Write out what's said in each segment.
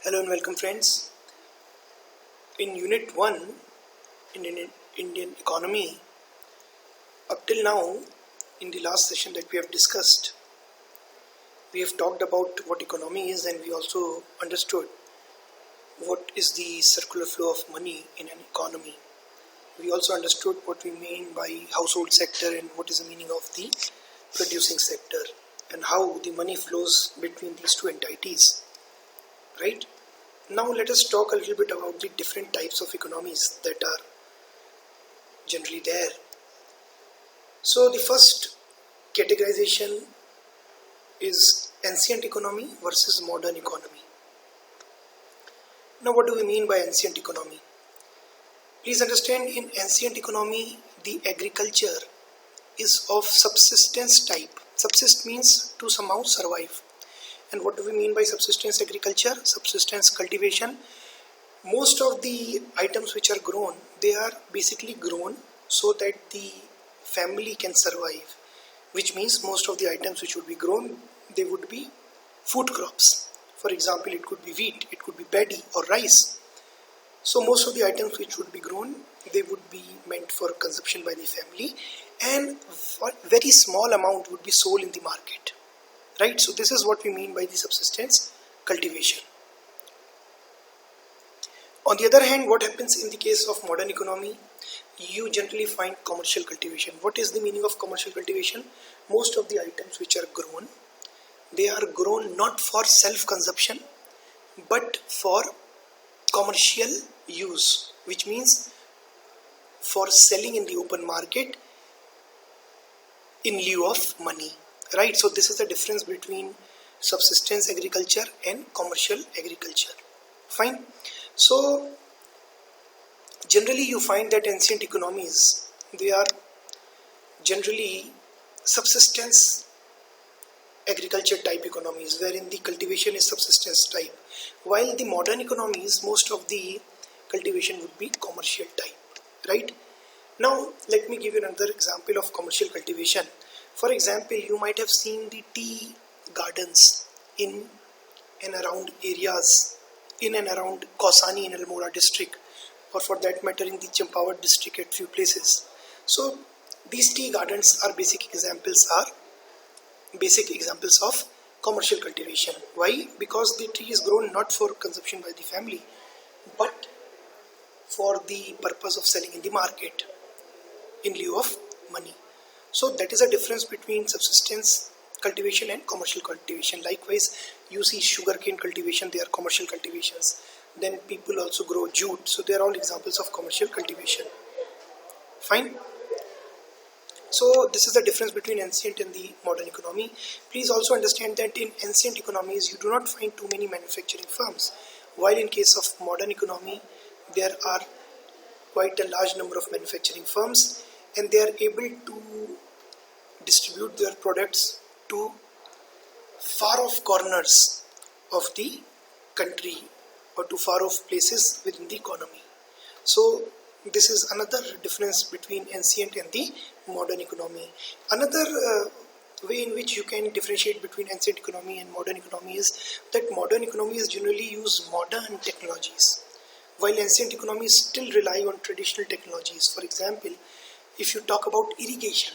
Hello and welcome, friends. In Unit 1, in Indian economy, up till now, in the last session that we have discussed, we have talked about what economy is, and we also understood what is the circular flow of money in an economy. We also understood what we mean by household sector and what is the meaning of the producing sector and how the money flows between these two entities, right? Now let us talk a little bit about the different types of economies that are generally there. So the first categorization is ancient economy versus modern economy. Now what do we mean by ancient economy? Please understand, in ancient economy the agriculture is of subsistence type. Subsist means to somehow survive. And what do we mean by subsistence agriculture? Subsistence cultivation. Most of the items which are grown, they are basically grown so that the family can survive, which means most of the items which would be grown, they would be food crops. For example, it could be wheat, it could be paddy or rice. So most of the items which would be grown, they would be meant for consumption by the family, and very small amount would be sold in the market. Right, so this is what we mean by the subsistence cultivation. On the other hand, what happens in the case of modern economy? You generally find commercial cultivation. What is the meaning of commercial cultivation? Most of the items which are grown, they are grown not for self-consumption but for commercial use, which means for selling in the open market in lieu of money. Right, so this is the difference between subsistence agriculture and commercial agriculture. Fine. So generally you find that ancient economies, they are generally subsistence agriculture type economies, wherein the cultivation is subsistence type, while the modern economies, most of the cultivation would be commercial type. Right. Now let me give you another example of commercial cultivation. For example, you might have seen the tea gardens in and around areas, in and around Kausani in Almora district, or for that matter in the Champawat district at few places. So these tea gardens are basic examples of commercial cultivation. Why? Because the tree is grown not for consumption by the family, but for the purpose of selling in the market in lieu of money. So that is a difference between subsistence cultivation and commercial cultivation. Likewise, you see sugarcane cultivation, they are commercial cultivations. Then people also grow jute, so they are all examples of commercial cultivation. Fine. So this is the difference between ancient and the modern economy. Please also understand that in ancient economies you do not find too many manufacturing firms, while in case of modern economy there are quite a large number of manufacturing firms, and they are able to distribute their products to far off corners of the country or to far off places within the economy. So this is another difference between ancient and the modern economy. Another way in which you can differentiate between ancient economy and modern economy is that modern economies generally use modern technologies, while ancient economies still rely on traditional technologies. For example, if you talk about irrigation,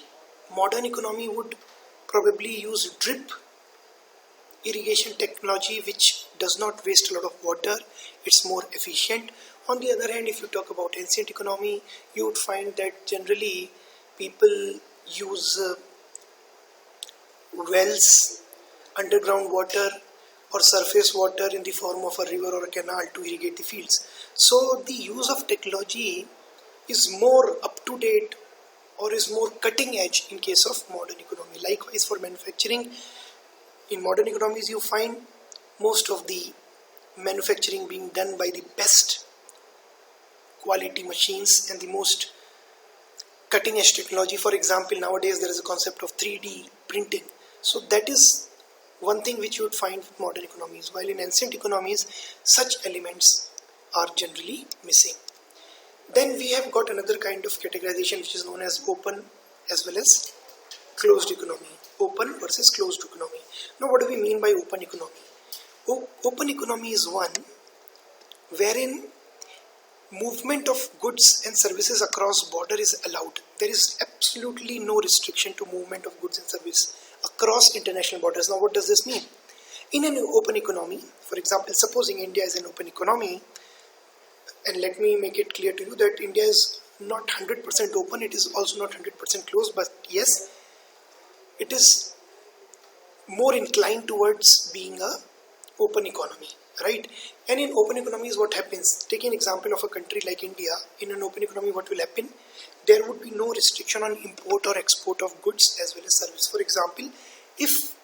modern economy would probably use drip irrigation technology, which does not waste a lot of water, it's more efficient. On the other hand, if you talk about ancient economy, you would find that generally people use wells, underground water or surface water in the form of a river or a canal to irrigate the fields. So the use of technology is more up to date or is more cutting edge in case of modern economy. Likewise, for manufacturing, in modern economies you find most of the manufacturing being done by the best quality machines and the most cutting edge technology. For example, nowadays there is a concept of 3D printing. So that is one thing which you would find with modern economies, while in ancient economies such elements are generally missing. Then we have got another kind of categorization which is known as open as well as closed economy. Open versus closed economy. Now what do we mean by open economy? Open economy is one wherein movement of goods and services across border is allowed. There is absolutely no restriction to movement of goods and service across international borders. Now what does this mean? In an open economy, for example, supposing India is an open economy, and let me make it clear to you that India is not 100% open, it is also not 100% closed, but yes, it is more inclined towards being a open economy, right? And in open economies, what happens? Take an example of a country like India. In an open economy, what will happen? There would be no restriction on import or export of goods as well as service. For example, if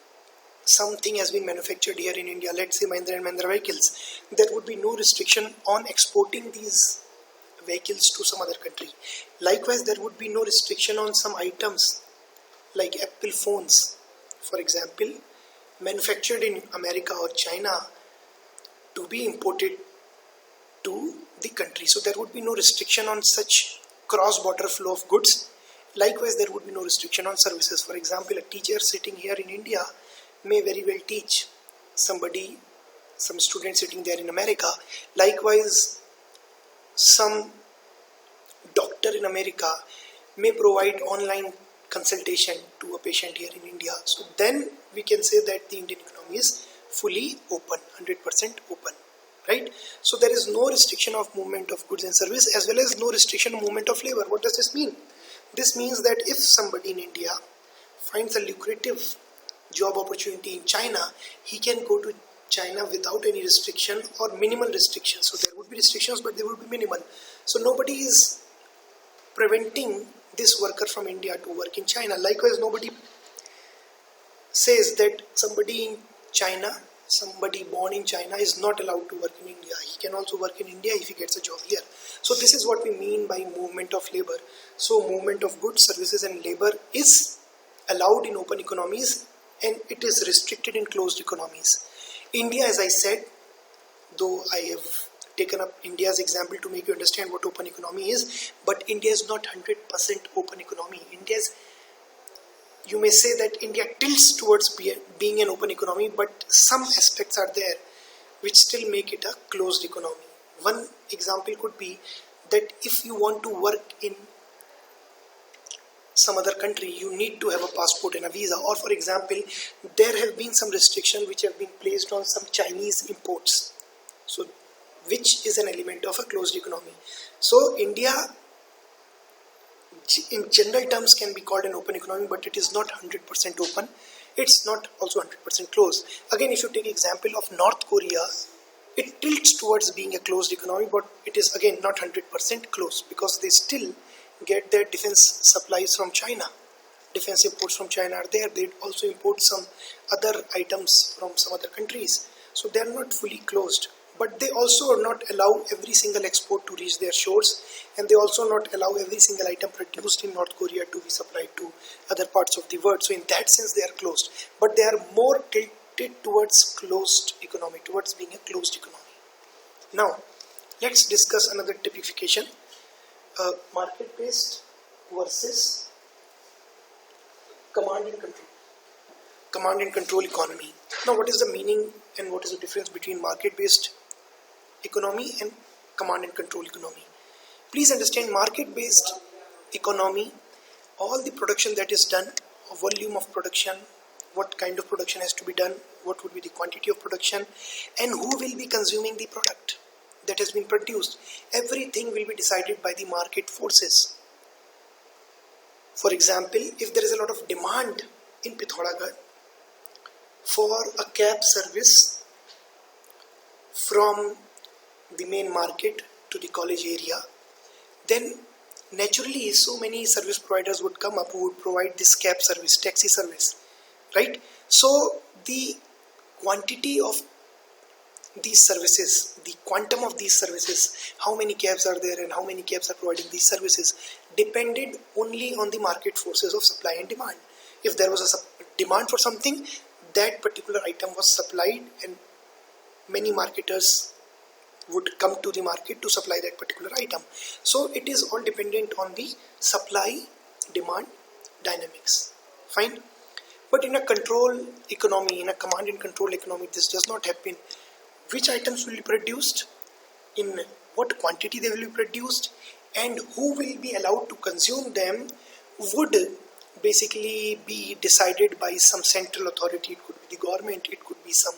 something has been manufactured here in India, let's say Mahindra and Mahindra vehicles, there would be no restriction on exporting these vehicles to some other country. Likewise, there would be no restriction on some items like Apple phones, for example, manufactured in America or China to be imported to the country. So there would be no restriction on such cross-border flow of goods. Likewise, there would be no restriction on services. For example, a teacher sitting here in India may very well teach some student sitting there in America. Likewise, some doctor in America may provide online consultation to a patient here in India. So then we can say that the Indian economy is fully open, 100% open, right? So there is no restriction of movement of goods and service as well as no restriction of movement of labor. What does this mean? This means that if somebody in India finds a lucrative job opportunity in China, he can go to China without any restriction or minimal restrictions. So there would be restrictions, but they would be minimal. So nobody is preventing this worker from India to work in China. Likewise, nobody says that somebody in China, somebody born in China is not allowed to work in India. He can also work in India if he gets a job here. So this is what we mean by movement of labor. So movement of goods, services and labor is allowed in open economies and it is restricted in closed economies. India, as I said, though I have taken up India's example to make you understand what open economy is, but India is not 100% open economy. You may say that India tilts towards being an open economy, but some aspects are there which still make it a closed economy. One example could be that if you want to work in some other country, you need to have a passport and a visa. Or for example, there have been some restrictions which have been placed on some Chinese imports, so which is an element of a closed economy. So India in general terms can be called an open economy, but it is not 100% open. It's not also 100% closed. Again, if you take example of North Korea, it tilts towards being a closed economy, but it is again not 100% closed because they still get their defense supplies from China. Defense imports from China are there. They also import some other items from some other countries. So they are not fully closed. But they also not allow every single export to reach their shores, and they also not allow every single item produced in North Korea to be supplied to other parts of the world. So in that sense they are closed, but they are more tilted towards closed economy, towards being a closed economy. Now let's discuss another typification, market-based versus command and control economy. Now what is the meaning and what is the difference between market-based economy and command and control economy? Please understand, market-based economy, all the production that is done, volume of production, what kind of production has to be done, what would be the quantity of production, and who will be consuming the product that has been produced, everything will be decided by the market forces. For example, if there is a lot of demand in Pithoragarh for a cab service from the main market to the college area, then naturally so many service providers would come up who would provide this cab service, taxi service, right? So the quantity of these services, the quantum of these services, how many cabs are there and how many cabs are providing these services, depended only on the market forces of supply and demand. If there was a demand for something, that particular item was supplied and many marketers would come to the market to supply that particular item. So it is all dependent on the supply demand dynamics. Fine. But in a control economy, in a command and control economy, this does not happen. Which items will be produced? in what quantity they will be produced and who will be allowed to consume them would basically be decided by some central authority. It could be the government, it could be some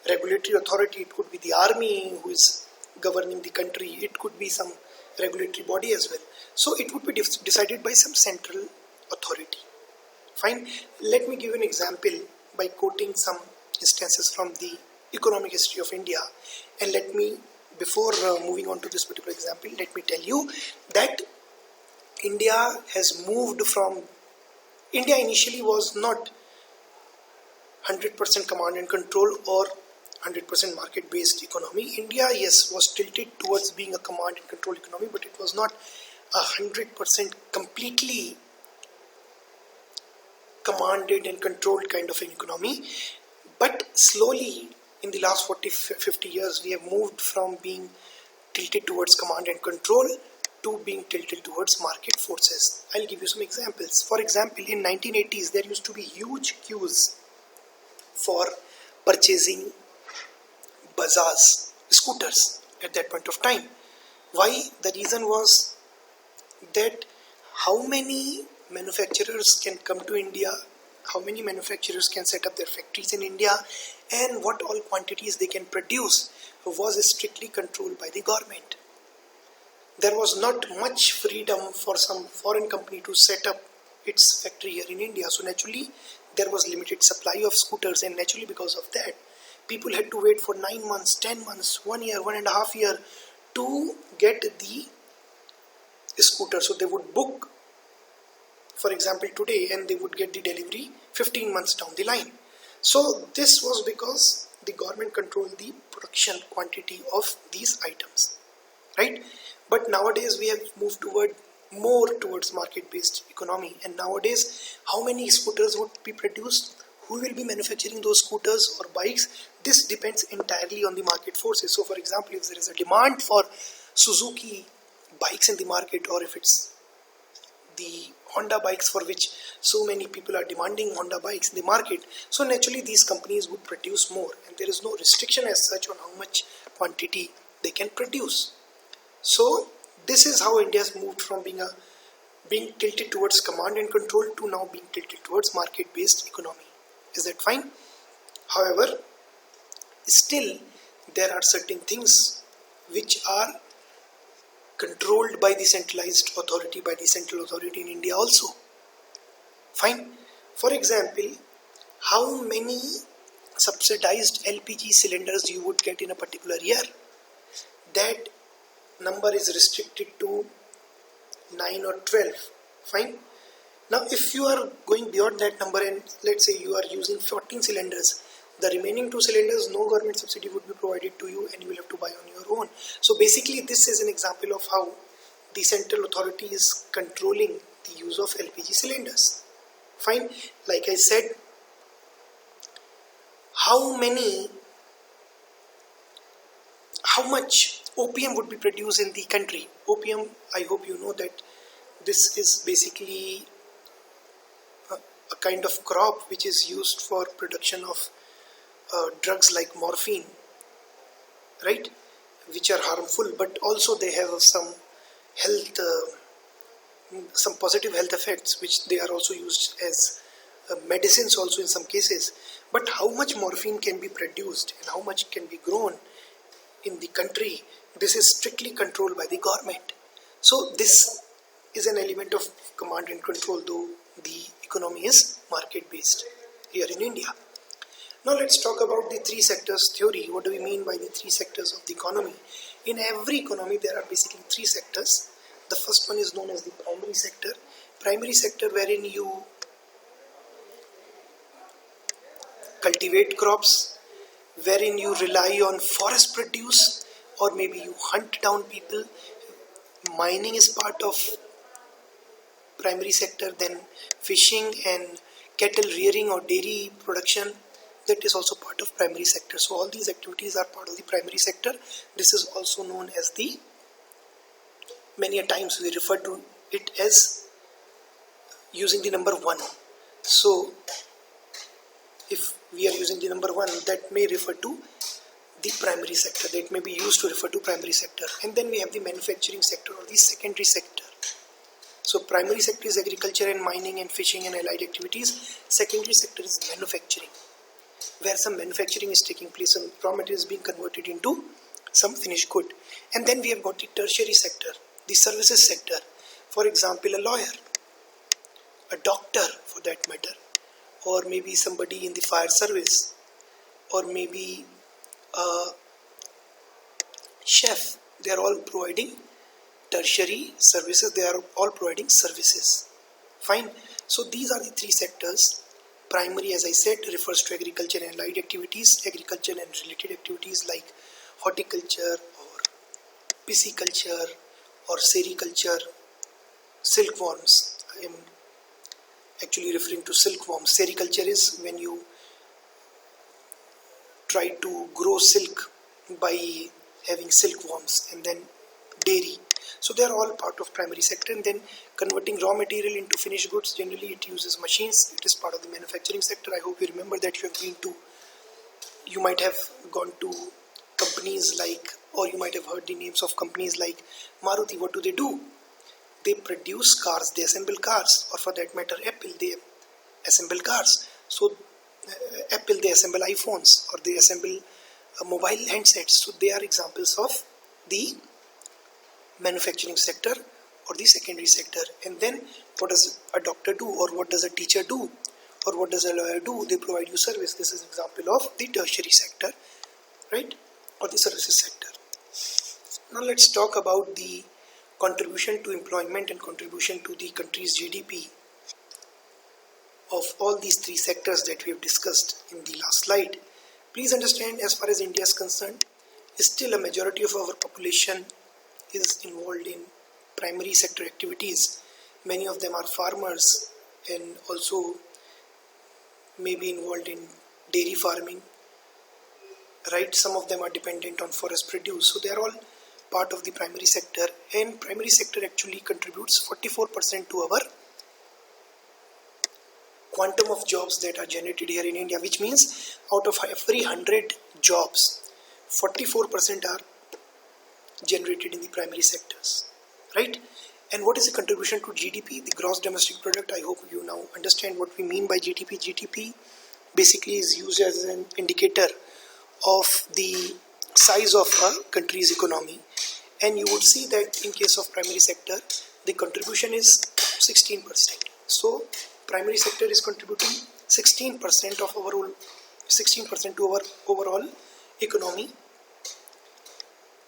regulatory authority, it could be the army who is governing the country, it could be some regulatory body as well. So it would be decided by some central authority. Fine. Let me give you an example by quoting some instances from the economic history of India, and let me, before moving on to this particular example, let me tell you that India initially was not 100% command and control or 100% market based economy. India, yes, was tilted towards being a command and control economy, but it was not 100% completely commanded and controlled kind of an economy. But slowly in the last 40-50 years we have moved from being tilted towards command and control to being tilted towards market forces. I'll give you some examples. For example, in 1980s there used to be huge queues for purchasing Bajaj scooters at that point of time. Why? The reason was that how many manufacturers can come to India, how many manufacturers can set up their factories in India, and what all quantities they can produce was strictly controlled by the government. There was not much freedom for some foreign company to set up its factory here in India. So naturally there was limited supply of scooters, and naturally because of that people had to wait for 9 months, 10 months, 1 year, 1.5 years to get the scooter. So they would book, for example, today, and they would get the delivery 15 months down the line. So this was because the government controlled the production quantity of these items, right? But nowadays we have moved more towards market-based economy, and nowadays how many scooters would be produced, who will be manufacturing those scooters or bikes, this depends entirely on the market forces. So for example, if there is a demand for Suzuki bikes in the market, or if it's the Honda bikes for which so many people are demanding Honda bikes in the market, so naturally these companies would produce more, and there is no restriction as such on how much quantity they can produce. So this is how India has moved from being tilted towards command and control to now being tilted towards market-based economy. Is that fine? However, still there are certain things which are controlled by the centralized authority, by the central authority in India also. Fine. For example, how many subsidized LPG cylinders you would get in a particular year? That number is restricted to 9 or 12. Fine. Now if you are going beyond that number, and let's say you are using 14 cylinders, the remaining 2 cylinders, no government subsidy would be provided to you, and you will have to buy on your own. So basically this is an example of how the central authority is controlling the use of LPG cylinders. Fine. Like I said, how much opium would be produced in the country? Opium, I hope you know that this is basically a kind of crop which is used for production of drugs like morphine, right, which are harmful, but also they have some positive health effects, which they are also used as medicines also in some cases. But how much morphine can be produced and how much can be grown in the country, this is strictly controlled by the government. So this is an element of command and control, though the economy is market based here in India. Now let's talk about the three sectors theory. What do we mean by the three sectors of the economy? In every economy there are basically three sectors. The first one is known as the primary sector. Primary sector, wherein you cultivate crops, wherein you rely on forest produce, or maybe you hunt down people. Mining is part of primary sector, then fishing and cattle rearing or dairy production, that is also part of primary sector. So all these activities are part of the primary sector. This is also known as many a times we refer to it as using the number 1. So if we are using the number 1, that may refer to the primary sector, that may be used to refer to primary sector. And then we have the manufacturing sector or the secondary sector. So primary sector is agriculture and mining and fishing and allied activities. Secondary sector is manufacturing, where some manufacturing is taking place, some raw material is being converted into some finished good. And then we have got the tertiary sector, the services sector. For example, a lawyer, a doctor for that matter, or maybe somebody in the fire service, or maybe a chef. They are all providing tertiary services, they are all providing services. Fine. So these are the three sectors. Primary, as I said, refers to agriculture and allied activities, agriculture and related activities like horticulture or pisciculture or sericulture, silkworms. I am actually referring to silkworms. Sericulture is when you try to grow silk by having silkworms, and then dairy. So they are all part of primary sector. And then converting raw material into finished goods, generally it uses machines. It is part of the manufacturing sector. I hope you remember that you might have gone to companies like, or you might have heard the names of companies like Maruti. What do? They produce cars, they assemble cars, or for that matter Apple, they assemble cars. So Apple, they assemble iPhones, or they assemble mobile handsets. So they are examples of the manufacturing sector or the secondary sector. And then what does a doctor do, or what does a teacher do, or what does a lawyer do? They provide you service. This is an example of the tertiary sector, right, or the services sector. Now let's talk about the contribution to employment and contribution to the country's GDP of all these three sectors that we have discussed in the last slide. Please understand, as far as India is concerned, still a majority of our population is involved in primary sector activities. Many of them are farmers and also may be involved in dairy farming, right? Some of them are dependent on forest produce. So they are all part of the primary sector, and primary sector actually contributes 44% to our quantum of jobs that are generated here in India, which means out of every 100 jobs, 44% are generated in the primary sectors, right? And what is the contribution to GDP, the gross domestic product? I hope you now understand what we mean by GDP. GDP basically is used as an indicator of the size of a country's economy, and you would see that in case of primary sector the contribution is 16%. So primary sector is contributing 16% of overall 16% to our overall economy.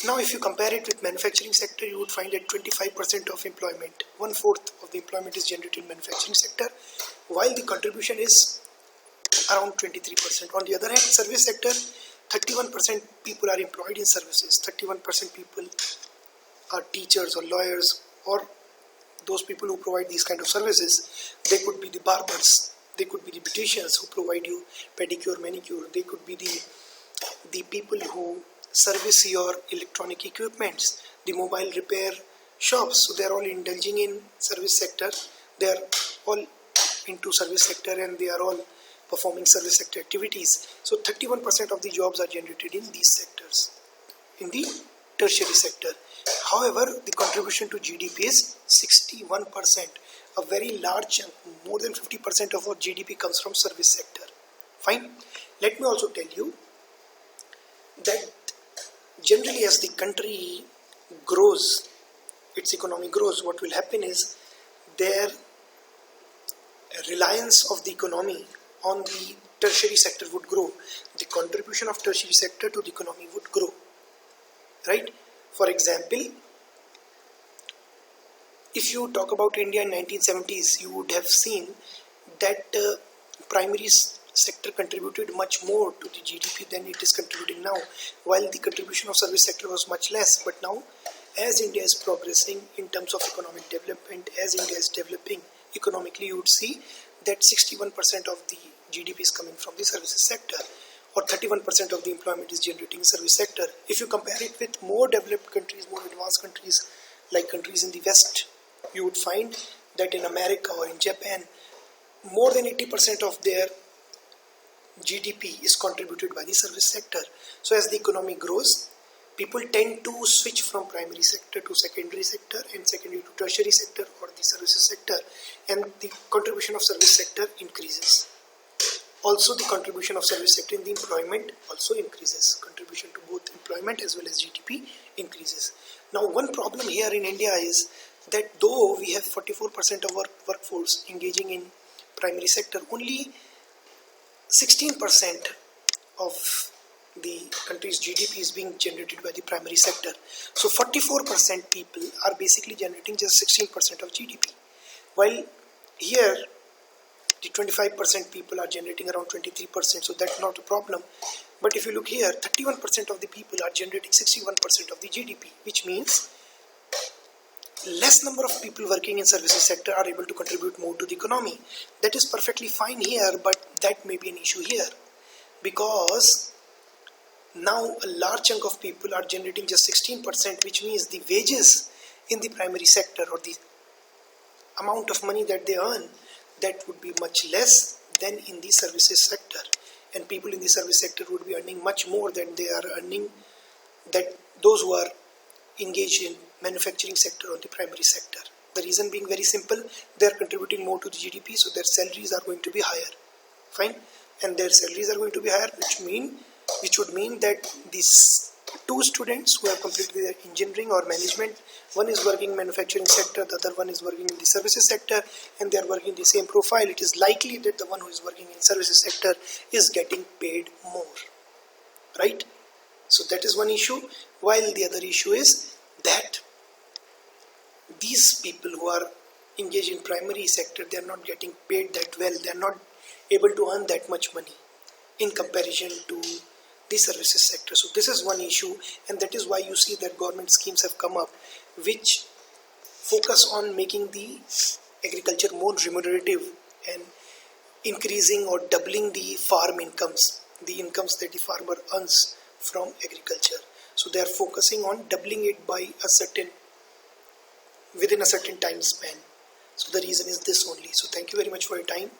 Now if you compare it with manufacturing sector, you would find that 25% of employment, 1/4 of the employment is generated in manufacturing sector, while the contribution is around 23%. On the other hand, service sector, 31% people are employed in services. 31% people are teachers or lawyers or those people who provide these kind of services. They could be the barbers, they could be the beauticians who provide you pedicure, manicure, they could be the people who service your electronic equipments, the mobile repair shops. So they are all indulging in service sector. They are all into service sector and they are all performing service sector activities. So 31% of the jobs are generated in these sectors, in the tertiary sector. However, the contribution to GDP is 61%, a very large chunk. More than 50% of our GDP comes from service sector. Fine. Let me also tell you that generally as the country grows, its economy grows, what will happen is their reliance of the economy on the tertiary sector would grow. The contribution of tertiary sector to the economy would grow, right? For example, if you talk about India in 1970s, you would have seen that primary sector contributed much more to the GDP than it is contributing now, while the contribution of service sector was much less. But now, as India is progressing in terms of economic development, as India is developing economically, you would see that 61% of the GDP is coming from the services sector, or 31% of the employment is generating in service sector. If you compare it with more developed countries, more advanced countries, like countries in the West, you would find that in America or in Japan, more than 80% of their GDP is contributed by the service sector. So as the economy grows, people tend to switch from primary sector to secondary sector and secondary to tertiary sector or the services sector, and the contribution of service sector increases. Also the contribution of service sector in the employment also increases. Contribution to both employment as well as GDP increases. Now one problem here in India is that though we have 44% of our workforce engaging in primary sector, only 16% of the country's GDP is being generated by the primary sector. So 44% people are basically generating just 16% of GDP. While here the 25% people are generating around 23%, so that's not a problem. But if you look here, 31% of the people are generating 61% of the GDP, which means less number of people working in services sector are able to contribute more to the economy. That is perfectly fine here, but that may be an issue here, because now a large chunk of people are generating just 16%, which means the wages in the primary sector or the amount of money that they earn, that would be much less than in the services sector, and people in the service sector would be earning much more than they are earning, that those who are engaged in manufacturing sector or the primary sector. The reason being very simple: they are contributing more to the GDP, so their salaries are going to be higher. Fine, and their salaries are going to be higher, which would mean that these two students who have completed their engineering or management, one is working in manufacturing sector, the other one is working in the services sector, and they are working the same profile. It is likely that the one who is working in services sector is getting paid more, right? So that is one issue. While the other issue is that these people who are engaged in primary sector, they are not getting paid that well. They are not able to earn that much money in comparison to the services sector. So this is one issue, and that is why you see that government schemes have come up which focus on making the agriculture more remunerative and increasing or doubling the farm incomes, the incomes that the farmer earns from agriculture. So they are focusing on doubling it by within a certain time span. So the reason is this only. So thank you very much for your time.